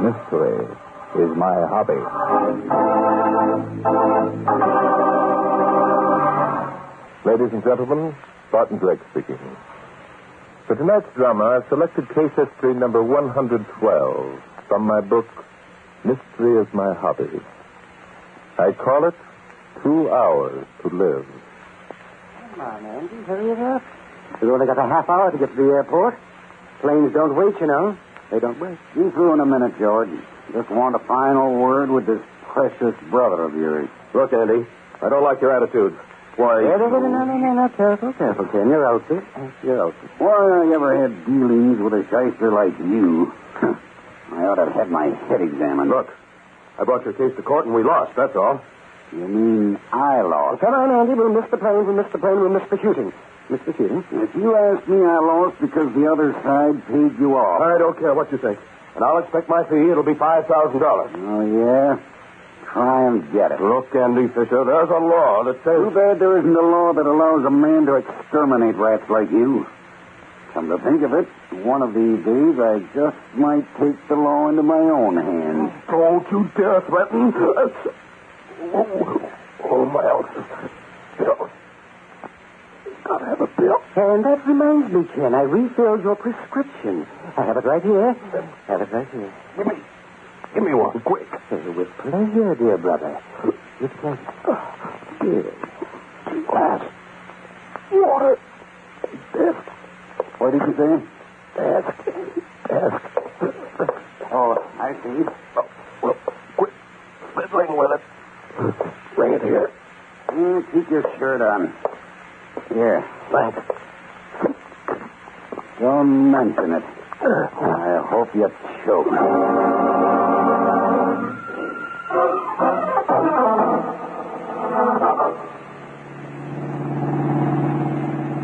Mystery is my hobby. Ladies and gentlemen, Barton Drake speaking. For tonight's drama, I've selected case history number 112 from my book, Mystery is My Hobby. I call it 2 Hours to Live. Come on, Andy, hurry it up. We've only got a half hour to get to the airport. Planes don't wait, you know. They don't wait. You through in a minute, George. Just want a final word with this precious brother of yours. Look, Andy, I don't like your attitude. Why? No. Careful, Ken. You're out there. Why I ever had dealings with a shyster like you? I ought to have had my head examined. Look, I brought your case to court and we lost, that's all. You mean I lost? Come on, Andy. We'll miss the plane. We'll miss the shooting. Mr. Shooting? If you ask me, I lost because the other side paid you off. I don't care what you think. And I'll expect my fee. It'll be $5,000. Oh, yeah? Try and get it. Look, Andy Fisher, there's a law that says... Too bad there isn't a law that allows a man to exterminate rats like you. Come to think of it, one of these days I just might take the law into my own hands. Don't you dare threaten. Oh, my ulcers. Bill. Gotta have a bill. And that reminds me, Ken, I refilled your prescription. I have it right here. Give me one, quick. With pleasure, dear brother. With pleasure. Here. Glass. Water. Desk. What did you say? Desk. Oh, I see. Oh, well, quick. Fiddling with it. Bring it here. Keep your shirt on. Here. Thanks. Don't mention it. I hope you choke.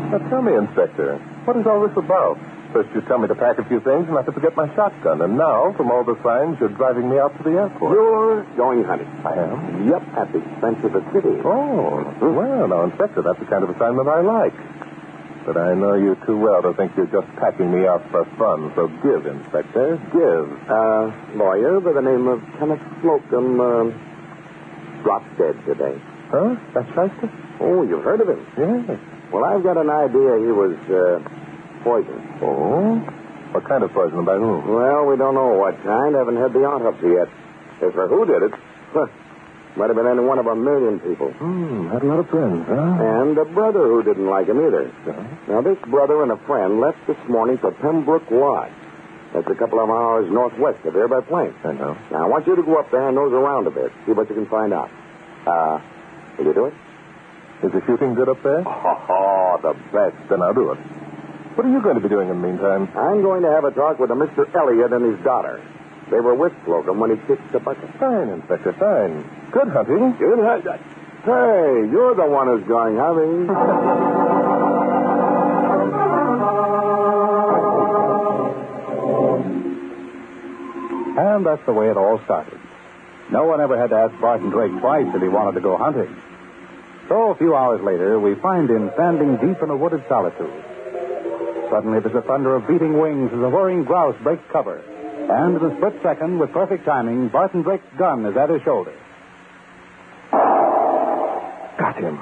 Now, tell me, Inspector, what is all this about? First you tell me to pack a few things and not to forget my shotgun. And now, from all the signs, you're driving me out to the airport. You're going hunting. I am? Yep, at the expense of the city. Oh, well, now, Inspector, that's the kind of assignment I like. But I know you too well to think you're just packing me out for fun. So give, Inspector, give. Lawyer by the name of Kenneth Slocum, dropped dead today. Huh? That's Shyster? Oh, you've heard of him? Yes. Well, I've got an idea he was poisoned. Oh? What kind of poison? By whom? Well, we don't know what kind. Haven't had the autopsy yet. As for who did it, might have been any one of a million people. Had a lot of friends, huh? And a brother who didn't like him either. Yeah. Now, this brother and a friend left this morning for Pembroke Lodge. That's a couple of hours northwest of here by plane. I know. Now, I want you to go up there and nose around a bit. See what you can find out. Will you do it? Is the shooting good up there? Oh, the best. Then I'll do it. What are you going to be doing in the meantime? I'm going to have a talk with a Mr. Elliott and his daughter. They were with Slocum when he kicked the bucket. Fine, Inspector, fine. Good hunting. Good hunting. Hey, you're the one who's going hunting. And that's the way it all started. No one ever had to ask Barton Drake twice if he wanted to go hunting. So a few hours later, we find him standing deep in a wooded solitude. Suddenly, there's a thunder of beating wings as a whirring grouse breaks cover. And in a split second, with perfect timing, Barton Drake's gun is at his shoulder. Got him.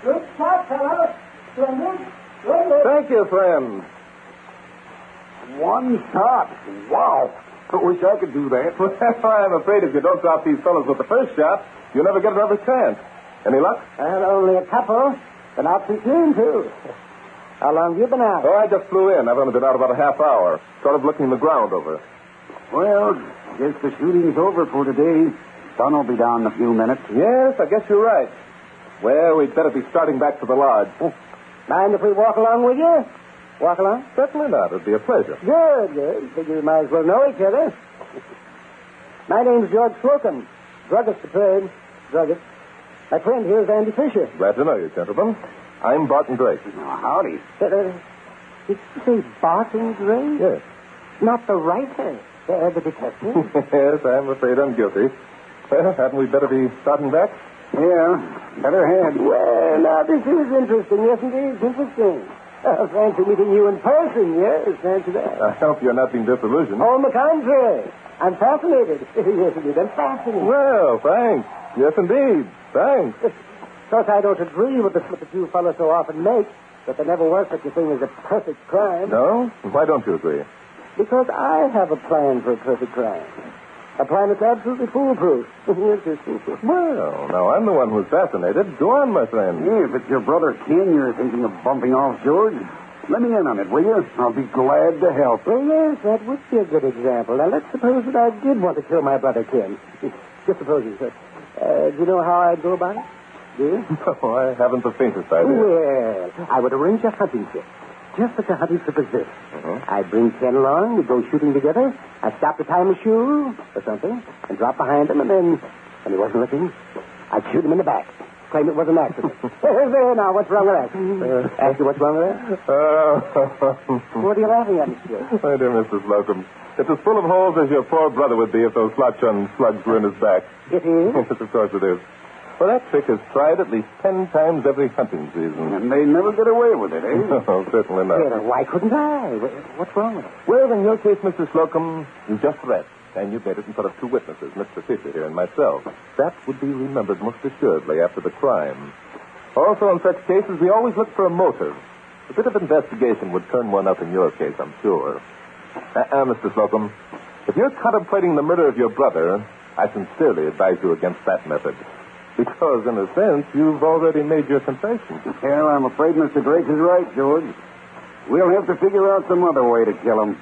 Good shot, fellow. Splendid. Thank you, friend. One shot. Wow. I wish I could do that. Well, I'm afraid if you don't drop these fellows with the first shot, you'll never get another chance. Any luck? And only a couple. Been out too soon, too. How long have you been out? Oh, I just flew in. I've only been out about a half hour. Sort of looking the ground over. Well, guess the shooting's over for today. Sun will be down in a few minutes. Yes, I guess you're right. Well, we'd better be starting back to the lodge. Mind if we walk along with you? Walk along? Certainly not. It'd be a pleasure. Good. Figure we might as well know each other. My name's George Slocum. Druggist to trade. Druggist. My friend here is Andy Fisher. Glad to know you, gentlemen. I'm Barton Drake. Oh, howdy. Did you say Barton Drake? Yes. Not the writer. The detective. Yes, I'm afraid I'm guilty. Well, hadn't we better be starting back? Yeah, better head. Well, now, this is interesting, isn't it? It's interesting. Fancy meeting you in person, yes. Fancy that. I hope you're not being disillusioned. On the contrary. I'm fascinated. Yes, indeed. I'm fascinated. Well, thanks. Yes, indeed. Thanks. Of course, I don't agree with the slip that you fellows so often make, that there never was such a thing as a perfect crime. No? Why don't you agree? Because I have a plan for a perfect crime. A plan that's absolutely foolproof. Yes, it's foolproof. Well, now I'm the one who's fascinated. Go on, my friend. Hey, if it's your brother Ken you're thinking of bumping off, George, let me in on it, will you? I'll be glad to help. Well, yes, that would be a good example. Now, let's suppose that I did want to kill my brother Ken. Just supposing, sir. Do you know how I'd go about it? Do you? No, I haven't the faintest idea. Well, I would arrange a hunting trip. Just such a hunting trip as this. I'd bring Ken along, we'd go shooting together. I'd stop to tie him a shoe or something and drop behind him, and then, when he wasn't looking, I'd shoot him in the back. Claim it was an accident. There now, what's wrong with that? Ask you what's wrong with that? What are you laughing at, Mr. Joe? My dear Mr. Slocum, it's as full of holes as your poor brother would be if those slotchun slugs were in his back. It is? Yes, of course it is. Well, that trick is tried at least 10 times every hunting season. And they never get away with it, eh? No, certainly not. Well, why couldn't I? What's wrong with it? Well, in your case, Mr. Slocum, you just read. And you made it in front of two witnesses, Mr. Fisher here and myself. That would be remembered most assuredly after the crime. Also, in such cases, we always look for a motive. A bit of investigation would turn one up in your case, I'm sure. Mr. Slocum, if you're contemplating the murder of your brother, I sincerely advise you against that method. Because, in a sense, you've already made your confession. Well, I'm afraid Mr. Drake is right, George. We'll have to figure out some other way to kill him.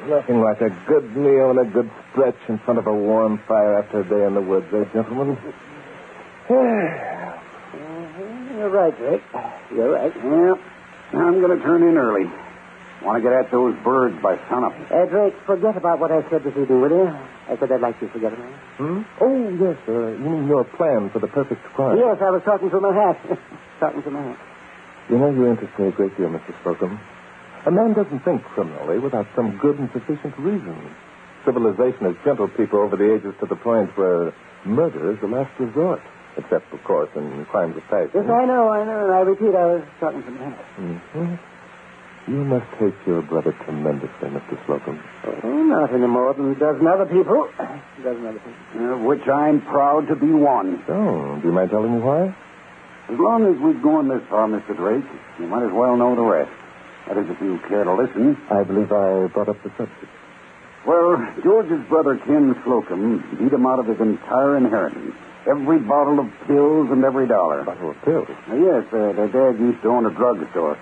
Nothing like a good meal and a good stretch in front of a warm fire after a day in the woods, eh, gentlemen? You're right, Drake. You're right. Yeah, I'm going to turn in early. Want to get at those birds by sunup. Drake, forget about what I said this evening, will you? I said I'd like you to forget about it. Oh, yes, you mean your plan for the perfect crime? Yes, I was talking through my hat. Talking through my hat. You know, you interest me a great deal, Mr. Slocum. A man doesn't think criminally without some good and sufficient reason. Civilization has gentled people over the ages to the point where murder is the last resort. Except, of course, in crimes of passion. Yes, I know. And I repeat, I was talking through my hat. Mm-hmm. You must hate your brother tremendously, Mr. Slocum. Oh, not any more than a dozen other people. Which I'm proud to be one. Oh, do you mind telling me why? As long as we've gone this far, Mr. Drake, you might as well know the rest. That is, if you care to listen. I believe I brought up the subject. Well, George's brother, Ken Slocum, beat him out of his entire inheritance. Every bottle of pills and every dollar. Bottle of pills? Yes, their dad used to own a drugstore.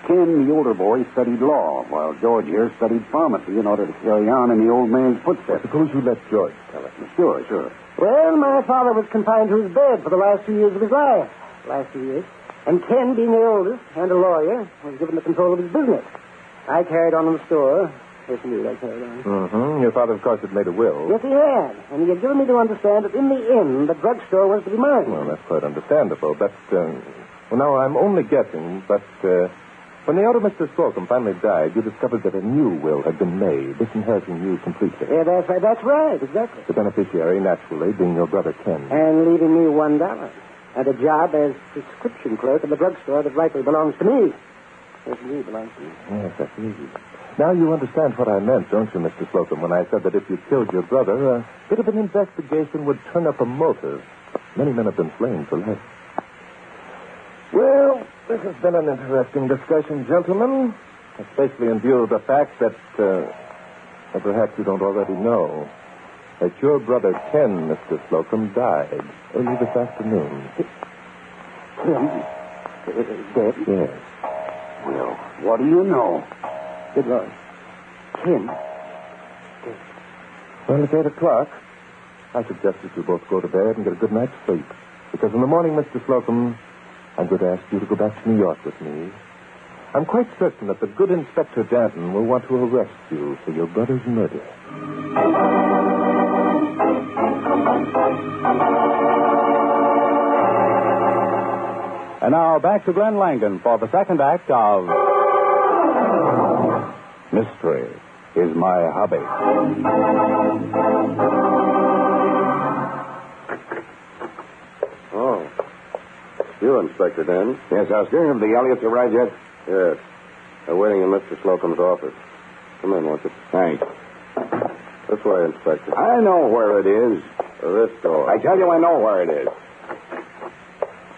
Ken, the older boy, studied law, while George here studied pharmacy in order to carry on in the old man's footsteps. Suppose you let George tell it. Sure. Well, my father was confined to his bed for the last 2 years of his life. Last 2 years. And Ken, being the oldest and a lawyer, was given the control of his business. I carried on in the store. Yes, indeed, I carried on. Mm-hmm. Your father, of course, had made a will. Yes, he had. And he had given me to understand that in the end, the drugstore was to be mine. Well, that's quite understandable. But, well, now, I'm only guessing, but, when the elder Mr. Slocum finally died, you discovered that a new will had been made, disinheriting you completely. Yeah, that's right. That's right, exactly. The beneficiary, naturally, being your brother Ken. And leaving me $1. And a job as prescription clerk in the drugstore that rightly belongs to me. Yes, indeed, belongs to me. Yes, that's easy. Now you understand what I meant, don't you, Mr. Slocum, when I said that if you killed your brother, a bit of an investigation would turn up a motive. Many men have been slain for less. Well, this has been an interesting discussion, gentlemen, especially in view of the fact that, perhaps you don't already know, that your brother Ken, Mr. Slocum, died early this afternoon. Ken? Dead? Yes. Well, what do you know? Good Lord. Ken? Well, it's 8 o'clock. I suggest that you both go to bed and get a good night's sleep. Because in the morning, Mr. Slocum, I'm going to ask you to go back to New York with me. I'm quite certain that the good Inspector Danton will want to arrest you for your brother's murder. And now back to Glenn Langdon for the second act of Mystery is my hobby. Oh. You, Inspector Dan. Yes, Oscar. Have the Elliots arrived yet? Yes. They're waiting in Mr. Slocum's office. Come in, won't you? Thanks. This way, Inspector. I know where it is. This door. I tell you, I know where it is.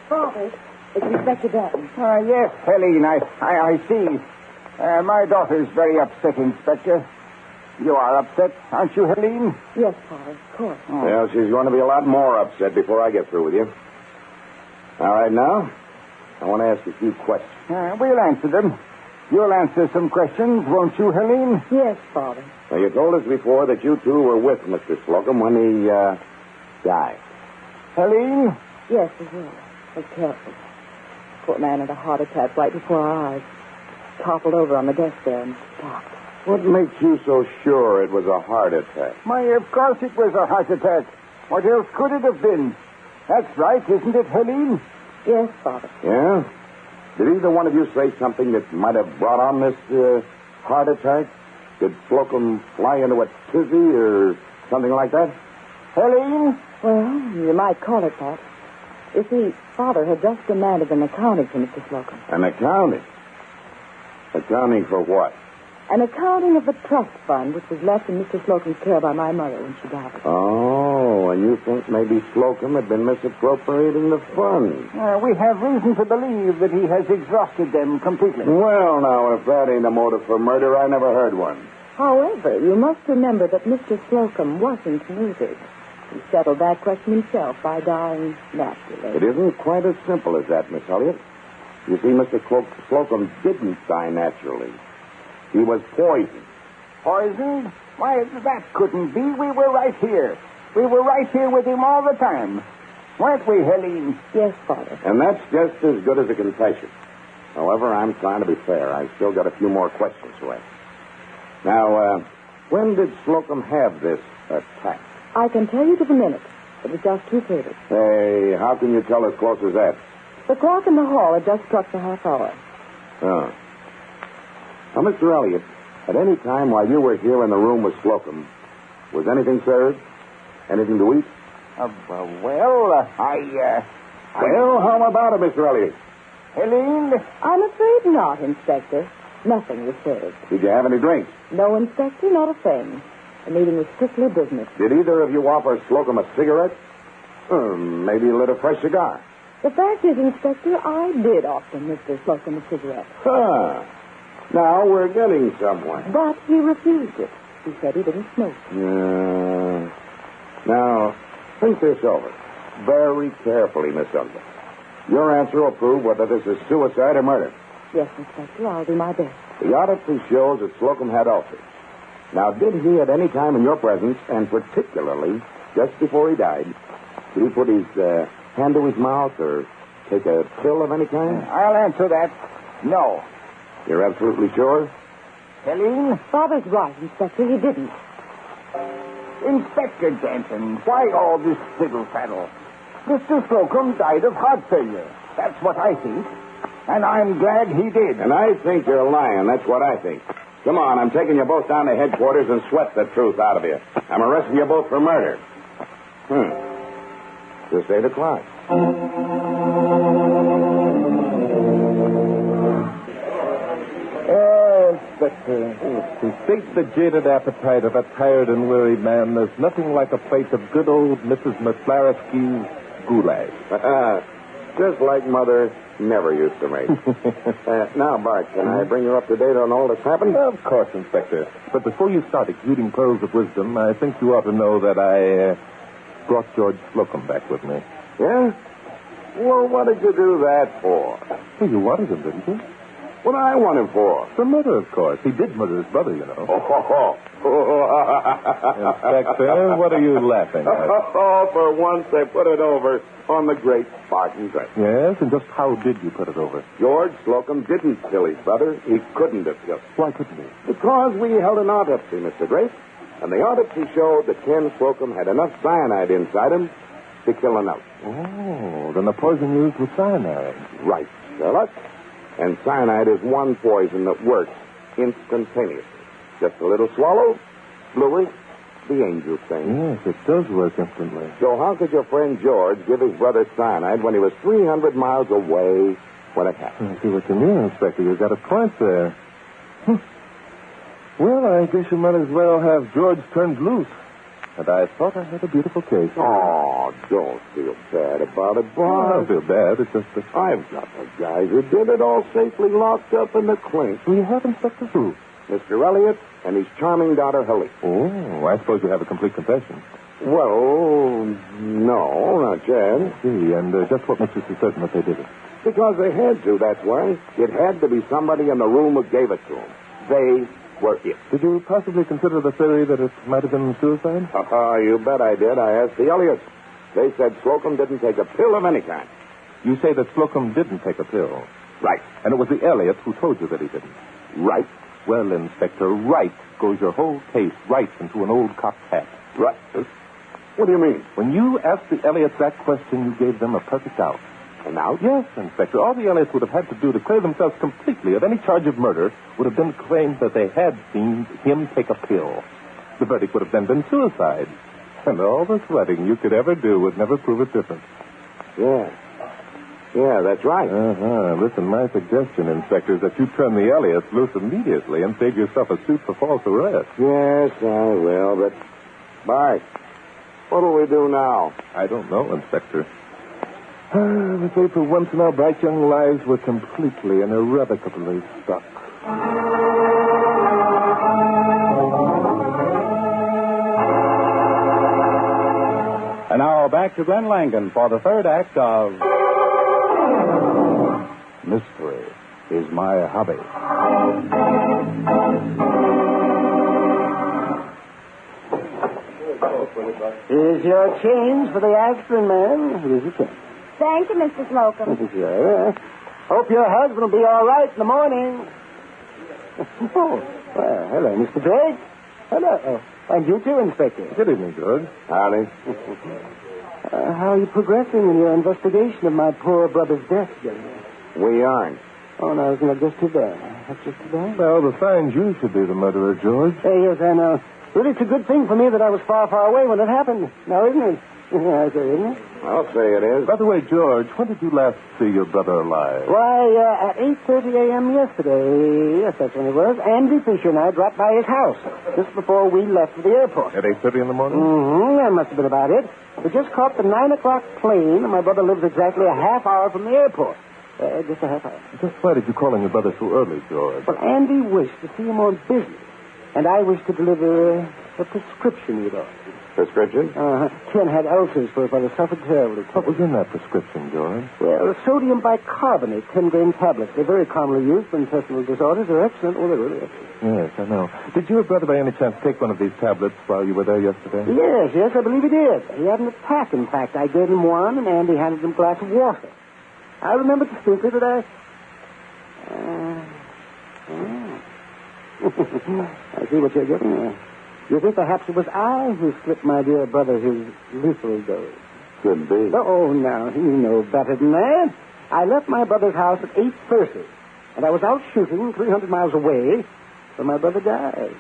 Father, it's Inspector Dutton. Yes, Helene, I see. My daughter's very upset, Inspector. You are upset, aren't you, Helene? Yes, Father, of course. Well, she's going to be a lot more upset before I get through with you. All right, now, I want to ask you a few questions. We'll answer them. You'll answer some questions, won't you, Helene? Yes, Father. Now, you told us before that you two were with Mr. Slocum when he, died. Helene? Yes, he will. Was careful. Poor man had a heart attack right before our eyes. Toppled over on the desk there and stopped. What makes you so sure it was a heart attack? Why, of course it was a heart attack. What else could it have been? That's right, isn't it, Helene? Yes, Father. Yeah? Did either one of you say something that might have brought on this heart attack? Did Slocum fly into a tizzy or something like that? Helene? Well, you might call it that. You see, Father had just demanded an accounting for Mr. Slocum. An accounting? Accounting for what? An accounting of the trust fund which was left in Mr. Slocum's care by my mother when she died. Oh, and you think maybe Slocum had been misappropriating the funds? We have reason to believe that he has exhausted them completely. Well, now, if that ain't a motive for murder, I never heard one. However, you must remember that Mr. Slocum wasn't murdered. He settled that question himself by dying naturally. It isn't quite as simple as that, Miss Elliott. You see, Mr. Slocum didn't die naturally. He was poisoned. Poisoned? Why, that couldn't be. We were right here. We were right here with him all the time. Weren't we, Helene? Yes, Father. And that's just as good as a confession. However, I'm trying to be fair. I've still got a few more questions to ask. Now, when did Slocum have this attack? I can tell you to the minute. It was just 2:30. Hey, how can you tell as close as that? The clock in the hall had just struck the half hour. Oh. Now, Mr. Elliott, at any time while you were here in the room with Slocum, was anything served? Anything to eat? Well, Well, how about it, Mr. Elliott? Helene? I'm afraid not, Inspector. Nothing was served. Did you have any drinks? No, Inspector, not a thing. The meeting was strictly business. Did either of you offer Slocum a cigarette? Maybe lit a fresh cigar. The fact is, Inspector, I did offer Mr. Slocum a cigarette. Huh. Now we're getting somewhere. But he refused it. He said he didn't smoke. Now, think this over very carefully, Miss Elliott. Your answer will prove whether this is suicide or murder. Yes, Inspector, I'll do my best. The autopsy shows that Slocum had ulcers. Now, did he at any time in your presence, and particularly just before he died, did he put his hand to his mouth or take a pill of any kind? I'll answer that. No. You're absolutely sure? Helene? Father's right, Inspector. He didn't. Inspector Denton, why all this fiddle-faddle? Mr. Slocum died of heart failure. That's what I think. And I'm glad he did. And I think you're lying. That's what I think. Come on, I'm taking you both down to headquarters and sweat the truth out of you. I'm arresting you both for murder. Just 8 o'clock. Inspector. To sate the jaded appetite of a tired and weary man, there's nothing like a plate of good old Mrs. McClarski's goulash. Just like Mother never used to make. Now, Bart, can I bring you up to date on all that's happened? Of course, Inspector. But before you start exuding pearls of wisdom, I think you ought to know that I brought George Slocum back with me. Yeah? Well, what did you do that for? Well, you wanted him, didn't you? What I want him for? For murder, of course. He did murder his brother, you know. Inspector, what are you laughing at? For once they put it over on the great Spartan Drake. Yes, and just how did you put it over? George Slocum didn't kill his brother. He couldn't have killed him. Why couldn't he? Because we held an autopsy, Mr. Drake. And the autopsy showed that Ken Slocum had enough cyanide inside him to kill another. Oh, then the poison used was cyanide. Right, Sherlock. And cyanide is one poison that works instantaneously. Just a little swallow, Louis, the angel thing. Yes, it does work instantly. So how could your friend George give his brother cyanide when he was 300 miles away when it happened? I see what you mean, Inspector. You've got a point there. Well, I guess you might as well have George turned loose. And I thought I had a beautiful case. Oh, don't feel bad about it, I Bob. don't feel bad. It's just that... I've got the guys who did it all safely locked up in the clink. You have Inspector who? Mr. Elliott and his charming daughter, Helene. Oh, I suppose you have a complete confession. Well, no, not yet. See, and just what makes you so certain that they did it? Because they had to, that's why. It had to be somebody in the room who gave it to them. They were it. Did you possibly consider the theory that it might have been suicide? You bet I did. I asked the Elliots. They said Slocum didn't take a pill of any kind. You say that Slocum didn't take a pill. Right. And it was the Elliots who told you that he didn't. Right. Well, Inspector, right goes your whole case right into an old cop's hat. Right. What do you mean? When you asked the Elliots that question, you gave them a perfect out. An out? Yes, Inspector. All the Elliots would have had to do to clear themselves completely of any charge of murder would have been to claim that they had seen him take a pill. The verdict would have then been suicide. And all the sweating you could ever do would never prove it different. Yeah. Yeah, that's right. Listen, my suggestion, Inspector, is that you turn the Elliots loose immediately and save yourself a suit for false arrest. Yes, I will, but... Bart, what do we do now? I don't know, Inspector. I'm afraid for once in our bright young lives, we're completely and irrevocably stuck. And now back to Glenn Langan for the third act of Mystery is My Hobby. Here's your change for the aspirin, man. Here's your change. Thank you, Mr. Slocum. Sure. Hope your husband will be all right in the morning. Oh, well, hello, Mr. Drake. Hello. Oh, and you too, Inspector. Good evening, George. Howdy. How are you progressing in your investigation of my poor brother's death, General? We aren't. Oh, no, isn't that just too bad? That's just too bad. Well, the signs you should be the murderer, George. Yes, I know. Really, it's a good thing for me that I was far, far away when it happened. Now, isn't it? I say, isn't it? I'll say it is. By the way, George, when did you last see your brother alive? Why, at 8:30 a.m. yesterday, yes, that's when it was, Andy Fisher and I dropped by his house just before we left for the airport. At 8:30 in the morning? Mm-hmm. That must have been about it. We just caught the 9 o'clock plane, and my brother lives exactly a half hour from the airport. Just a half hour. Just why did you call on your brother so early, George? Well, Andy wished to see him on business, and I wished to deliver a prescription he'd ordered. Prescription? Ken had ulcers for his brother, suffered terribly. What was in that prescription, George? Well, sodium bicarbonate, 10-grain tablets. They're very commonly used for intestinal disorders. They're excellent. Oh, they're really excellent. Yes, I know. Did your brother by any chance take one of these tablets while you were there yesterday? Yes, I believe he did. He had an attack, in fact. I gave him one, and Andy handed him a glass of water. I remember distinctly that I see what you're getting at. You think perhaps it was I who slipped my dear brother his lethal dose? Could be. Oh, now, you know better than that. I left my brother's house at 8:30, and I was out shooting 300 miles away when my brother died.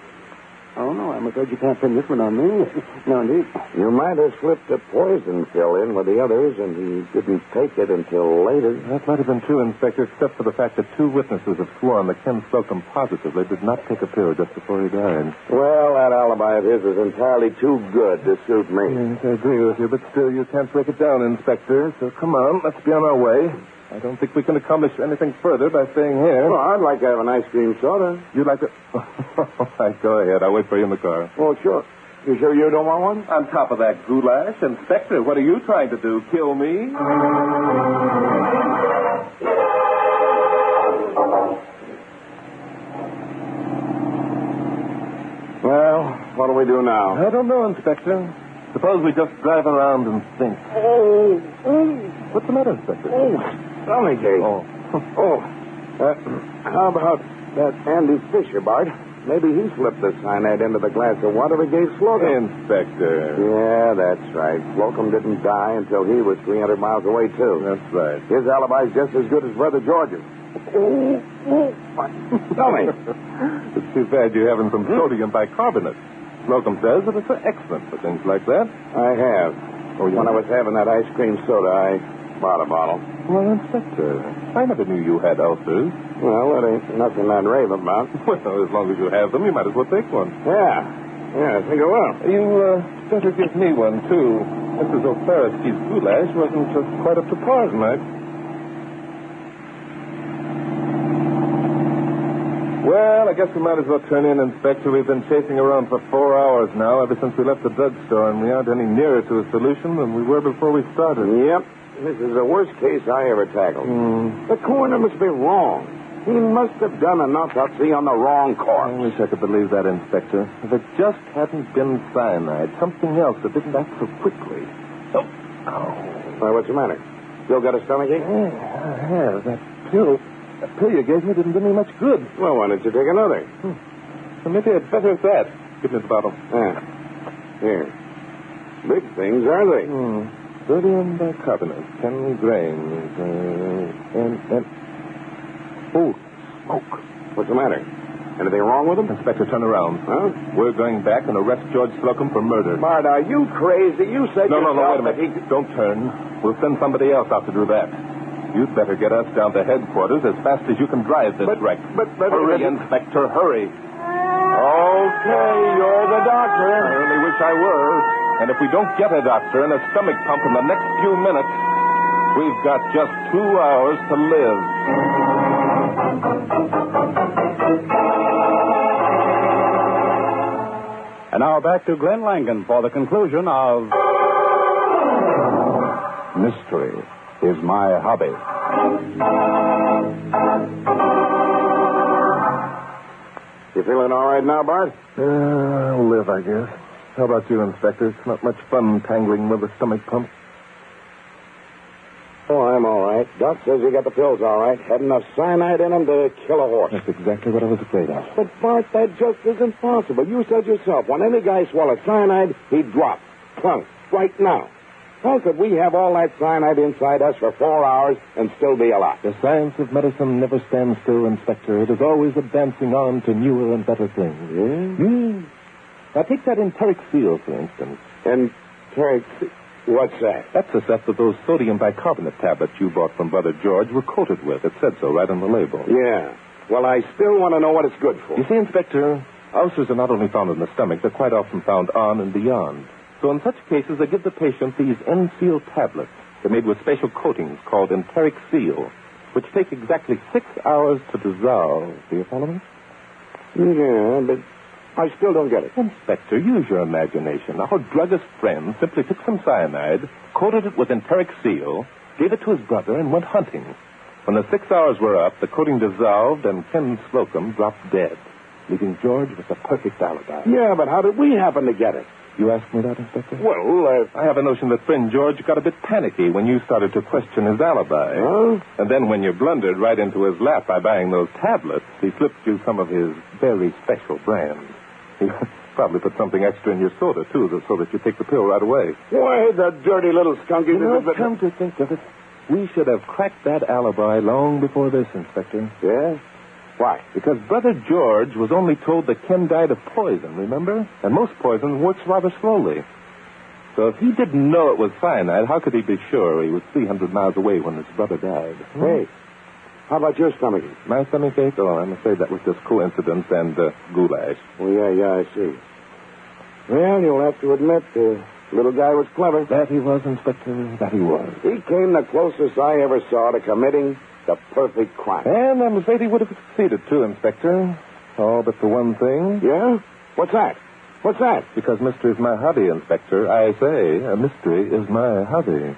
Oh, no, I'm afraid you can't pin this one on me. No, indeed. You might have slipped a poison pill in with the others, and he didn't take it until later. That might have been true, Inspector, except for the fact that 2 witnesses have sworn that Ken Slocum positively did not take a pill just before he died. Well, that alibi of his is entirely too good to suit me. Yes, I agree with you, but still, you can't break it down, Inspector. So come on, let's be on our way. I don't think we can accomplish anything further by staying here. Well, I'd like to have an ice cream soda. You'd like to... All right, go ahead. I'll wait for you in the car. Oh, sure. You sure you don't want one? On top of that goulash, Inspector, what are you trying to do? Kill me? Well, what do we do now? I don't know, Inspector. Suppose we just drive around and think. What's the matter, Inspector? Stomachache. Oh. How about that Andy Fisher, Bart? Maybe he slipped the cyanide into the glass of water he gave Slocum. Inspector. Yeah, that's right. Slocum didn't die until he was 300 miles away, too. That's right. His alibi's just as good as Brother George's. Tell me. It's too bad you're having some sodium bicarbonate. Slocum says that it's excellent for things like that. I have. When I was having that ice cream soda, I bought a bottle. Well, Inspector, I never knew you had ulcers. Well, that ain't nothing I'd rave about. Well, as long as you have them, you might as well take one. Yeah, I think I will. You better give me one, too. Mrs. O'Farrisky's goulash wasn't quite up to par tonight. Well, I guess we might as well turn in, Inspector. We've been chasing around for 4 hours now, ever since we left the drugstore, and we aren't any nearer to a solution than we were before we started. Yep. This is the worst case I ever tackled. The coroner must be wrong. He must have done an autopsy on the wrong corpse. I wish I could believe that, Inspector. If it just hadn't been cyanide, something else that didn't act so quickly. Oh. Why, what's the matter? Still got a stomachache? Yeah, I have. That pill you gave me didn't do me much good. Well, why don't you take another? Well, maybe I'd better at that. Give me the bottle. Here. Big things, are they? Sodium bicarbonate, 10 grains. Oh, smoke. What's the matter? Anything wrong with them? Inspector, turn around. Huh? We're going back and arrest George Slocum for murder. Bart, are you crazy? You said No, yourself wait a minute. Don't turn. We'll send somebody else out to do that. You'd better get us down to headquarters as fast as you can drive this wreck. Hurry, Inspector, hurry. Okay, you're the doctor. I only wish I were. And if we don't get a doctor and a stomach pump in the next few minutes, we've got just 2 hours to live. And now back to Glenn Langan for the conclusion of Mystery is My Hobby. You feeling all right now, Bart? I'll live, I guess. How about you, Inspector? It's not much fun tangling with a stomach pump. Oh, I'm all right. Doc says you got the pills all right. Had enough cyanide in them to kill a horse. That's exactly what I was afraid of. But, Bart, that just isn't possible. You said yourself, when any guy swallowed cyanide, he'd drop. Plunk. Right now. How could we have all that cyanide inside us for 4 hours and still be alive? The science of medicine never stands still, Inspector. It is always advancing on to newer and better things. Yeah? Now, take that enteric seal, for instance. Enteric... What's that? That's the stuff that those sodium bicarbonate tablets you bought from Brother George were coated with. It said so right on the label. Yeah. Well, I still want to know what it's good for. You see, Inspector, ulcers are not only found in the stomach, they're quite often found on and beyond. So in such cases, they give the patient these N-Seal tablets. They're made with special coatings called enteric seal, which take exactly 6 hours to dissolve. Do you follow me? Yeah, but I still don't get it. Inspector, use your imagination. Our druggist friend simply took some cyanide, coated it with enteric seal, gave it to his brother, and went hunting. When the 6 hours were up, the coating dissolved, and Ken Slocum dropped dead, leaving George with a perfect alibi. Yeah, but how did we happen to get it? You asked me that, Inspector? Well, I have a notion that friend George got a bit panicky when you started to question his alibi. Huh? And then when you blundered right into his lap by buying those tablets, he slipped you some of his very special brand. He probably put something extra in your soda, too, so that you take the pill right away. Why, the dirty little skunky... Come to think of it, we should have cracked that alibi long before this, Inspector. Yeah? Why? Because Brother George was only told that Ken died of poison, remember? And most poison works rather slowly. So if he didn't know it was cyanide, how could he be sure he was 300 miles away when his brother died? Hey, how about your stomach? My stomachache? Oh, I'm afraid that was just coincidence and goulash. Oh, yeah, I see. Well, you'll have to admit the little guy was clever. That he was, Inspector, that he was. He came the closest I ever saw to committing the perfect crime. And I'm afraid he would have succeeded, too, Inspector. All but the one thing. Yeah? What's that? What's that? Because mystery is my hobby, Inspector. I say, a mystery is my hobby.